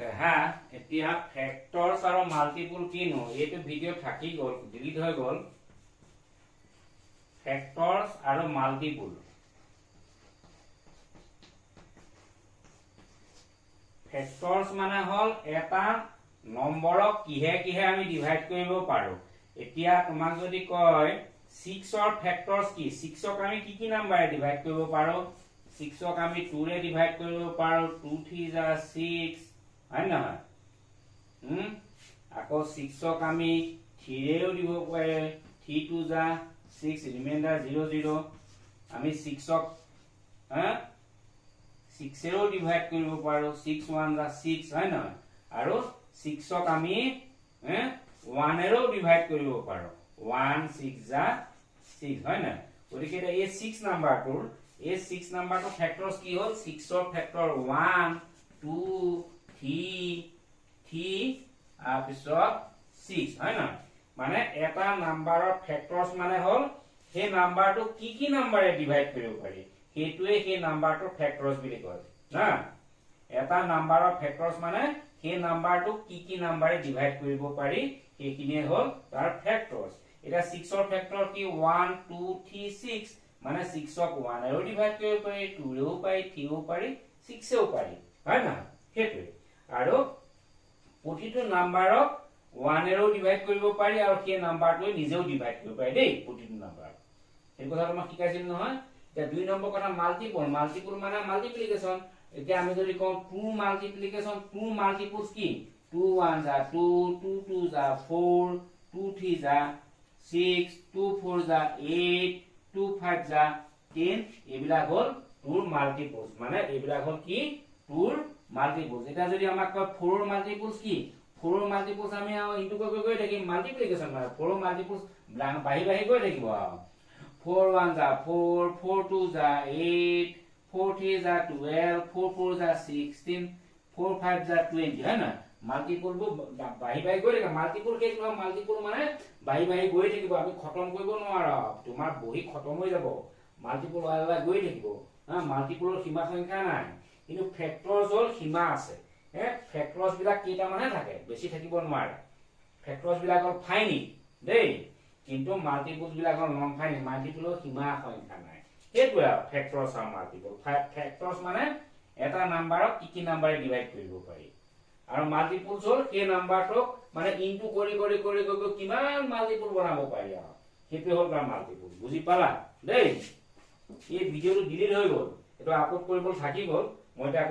দেখা এতিয়া ফেক্টৰছ আৰু মাল্টিপুল কিনো এইটো ভিডিঅ' থাকি গ'ল, ডিলিট হৈ গ'ল। ফেক্টৰছ আৰু মাল্টিপুল। ফেক্টৰছ মানে হ'ল এটা নম্বৰক কিহে কিহে আমি ডিভাইড কৰিব পাৰো। এতিয়া তোমাক যদি কয় 6ৰ ফেক্টৰছ কি, 6ক আমি কি নাম্বাৰে ডিভাইড কৰিব পাৰো। 6ক আমি 2 ৰে ডিভাইড কৰিব পাৰো। 2 3 যা 6, হয় নহয়? আকৌ 6ক আমি 3 ৰেও দিব পাৰো। 3 2 যা 6, ৰিমাইণ্ডাৰ 0 0। আমি 6ক 6 ৰেও ডিভাইড কৰিব পাৰো। 6 1 যা 6, হয় নহয়? আৰু 6ক আমি 1 ৰেও ডিভাইড কৰিব পাৰো। 1 6 যা 6, হয় নহয়? গতিকে এই 6 নাম্বাৰটোৰ ফেক্টৰছ কি হ'ল? 6ৰ ফেক্টৰ 1 2 3 3 তাৰপিছত 6, হয় নহয়? মানে এটা নাম্বাৰৰ ফেক্টৰছ মানে হ'ল সেই নাম্বাৰটো কি নাম্বাৰে ডিভাইড কৰিব পাৰি, সেইটোৱে সেই নাম্বাৰটোৰ ফেক্টৰছ বুলি কয় না। এটা নাম্বাৰৰ ফেক্টৰছ মানে সেই নাম্বাৰটো কি নাম্বাৰে ডিভাইড কৰিব পাৰি, সেইখিনিয়ে হ'ল তাৰ ফেক্টৰছ। এতিয়া 6ৰ ফেক্টৰ কি? 1 2 3 6, মানে 6ক 1 ৰেও ডিভাইড কৰিব পাৰি, 2 ৰেও পাৰি, 3 ৰেও পাৰি, 6 ৰেও পাৰি, হয় নহয়? সেইটোৱে। আৰু প্ৰতিটো নাম্বাৰক 1 ৰেও ডিভাইড কৰিব পাৰি আৰু সেই নাম্বাৰটোৱে নিজেও ডিভাইড কৰিব পাৰি দেই, প্ৰতিটো নাম্বাৰ। সেই কথা তোমাক শিকাইছিল নহয়। এতিয়া 2 নম্বৰ কথা মাল্টিপল। মাল্টিপল মানে মাল্টিপ্লিকেশ্যন। এতিয়া আমি যদি কওঁ 2 মাল্টিপ্লিকেশ্যন, 2 মাল্টিপলছ কি? 2 1 যা 2, 2 2 যা 4, 2 3 যা 6, 2 4 যা 8, 2 5 যা 10, এইবিলাক হ'ল 2ৰ মাল্টিপলছ। মানে এইবিলাক হ'ল কি? 2ৰ মাল্টিপলছ। এতিয়া যদি আমাক কয় 4ৰ মাল্টিপলছ কি? 4ৰ মাল্টিপলছ আমি ইনটু কৰি থাকিম, মাল্টিপ্লিকেশ্যন মানে 4ৰ মাল্টিপলছ বাঢ়ি গৈ থাকিব আৰু। 4 1 যা 4, 4 2 যা 8, 4 3 যা 12, 4 4 যা 16, 4 5 যা 20, হয় নহয়? মাল্টিপলবোৰ বাঢ়ি গৈ থাকে। মাল্টিপল কেইটা? মাল্টিপল মানে বাঢ়ি গৈ থাকিব, আমি খতম কৰিব নোৱাৰো। তোমাৰ বহি খতম হৈ যাব, মাল্টিপল গৈ থাকিব। মাল্টিপলৰ সীমা সংখ্যা নাই, কিন্তু ফেক্টৰছ হ'ল সীমা আছে। ফেক্টৰছ বিলাক কেইটামানহে থাকে, বেছি থাকিব নোৱাৰে। ফেক্টৰছ বিলাক হ'ল ফাইনিট দেই, কিন্তু মাল্টিপলছ বিলাক হ'ল নন ফাইনিট। মাল্টিপলৰ সীমা সংখ্যা নাই। সেইটোৱে আৰু ফেক্টৰছ আৰু মাল্টিপল। ফেক্টৰছ মানে এটা নাম্বাৰক কি নাম্বাৰে ডিভাইড কৰিব পাৰি, আৰু মাল্টিপলছ হ'ল সেই নাম্বাৰটোক মানে ইনটু কৰি কিমান মাল্টিপল বনাব পাৰি আৰু, সেইটোৱে হ'ল তাৰ মাল্টিপল। বুজি পালা দেই? এই ভিডিঅ'টো ডিলিট হৈ গ'ল, এইটো আপলোড কৰিবলৈ থাকি গ'ল। মই এতিয়া